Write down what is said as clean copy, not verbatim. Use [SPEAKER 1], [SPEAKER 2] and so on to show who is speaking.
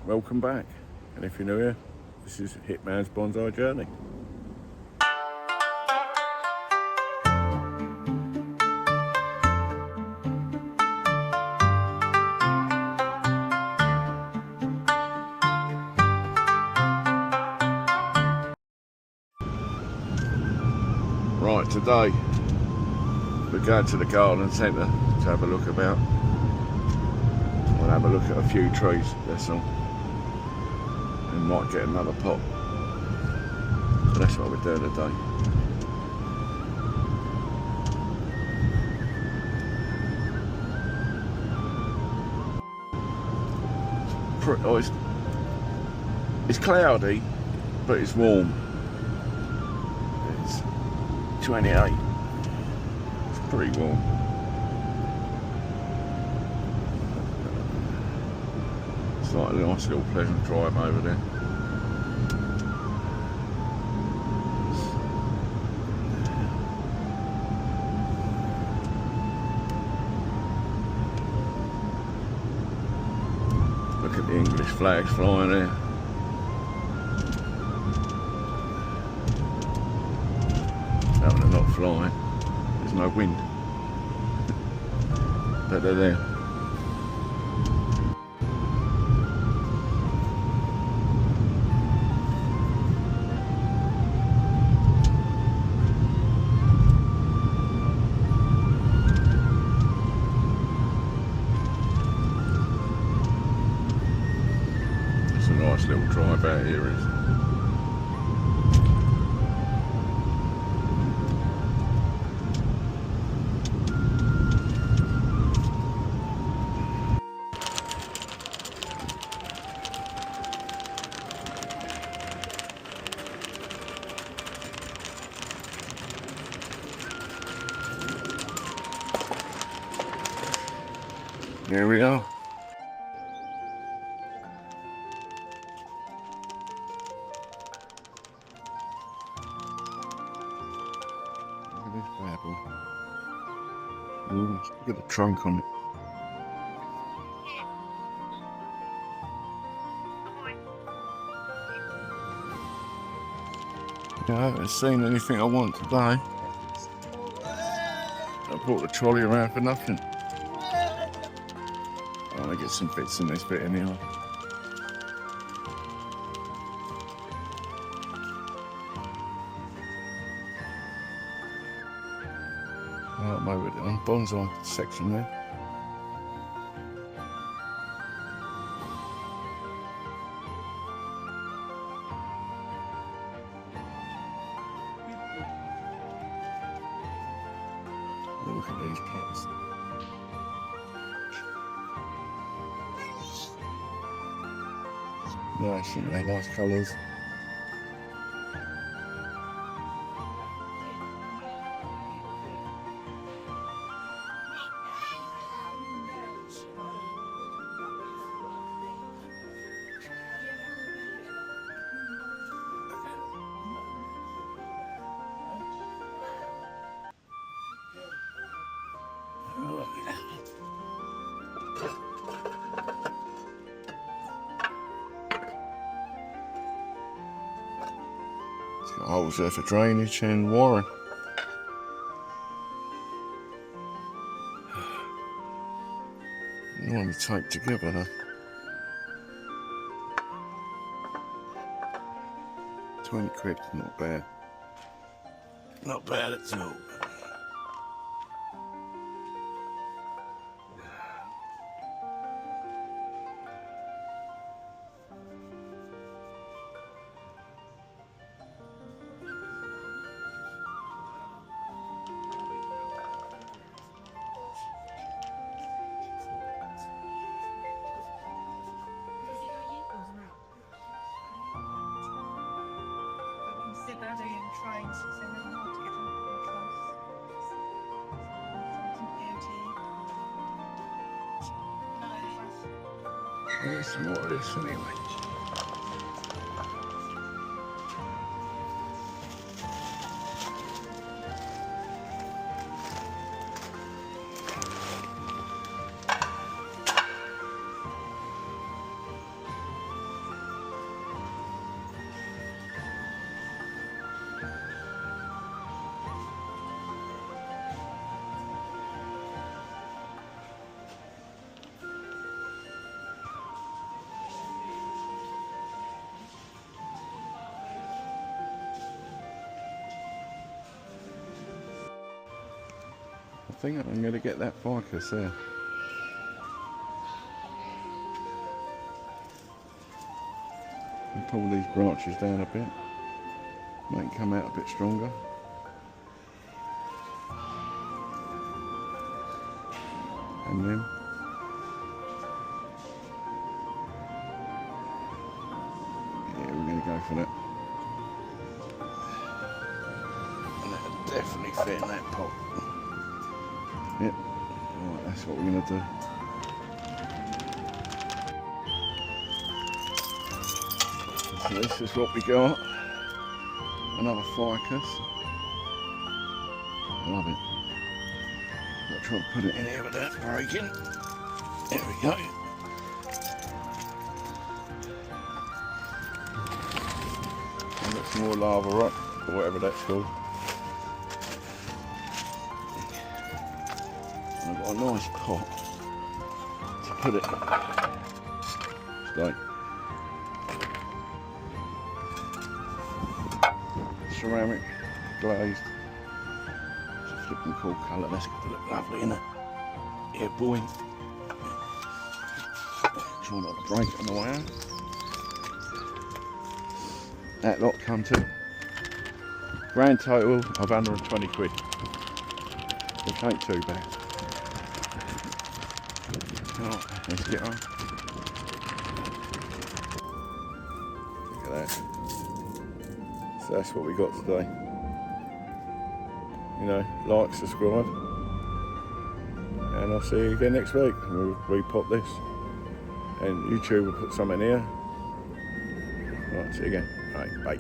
[SPEAKER 1] welcome back. And if you're new here, this is Hitman's Bonsai Journey. Right, today we're going to the garden centre to have a look about. We'll have a look at a few trees, that's all. And might get another pot. But that's what we're doing today. It's cloudy, but it's warm. It's 28. It's pretty warm. It's like a nice little pleasant drive over there. Look at the English flags flying there. No, they're not flying. There's no wind. But they're there. It's a nice little drive out here, isn't it? Here we are. Look at this bad boy. Ooh, look at the trunk on it. Yeah, I haven't seen anything I want today. I brought the trolley around for nothing. I want to get some bits in this bit anyway. I'm over there on bonsai section there. Look at these pots. Nice, aren't they? Nice colours. It's got holes there for drainage and wiring. Normally taped together though. 20 quid, not bad. Not bad at all. I'll get some more of this anyway. think I'm going to get that ficus there. And pull these branches down a bit, make them come out a bit stronger. And then yeah, we're going to go for that. And that'll definitely fit in that pot. Yep, right, that's what we're going to do. So this is what we got. Another ficus. Love it. I'll try and put it in here without breaking. There we go. And got some more lava rock, or whatever that's called. And I've got a nice pot to put it. Like ceramic glazed. It's a flipping cool colour. That's going to look lovely, isn't it? Yeah, boy. Try not to break it on the way out. That lot come to grand total of 120 quid. Which ain't too bad. Alright, let's get on. Look at that. So that's what we got today. You know, like, subscribe, and I'll see you again next week. We'll repop this, and YouTube will put some in here. Right, see you again. Right, bye.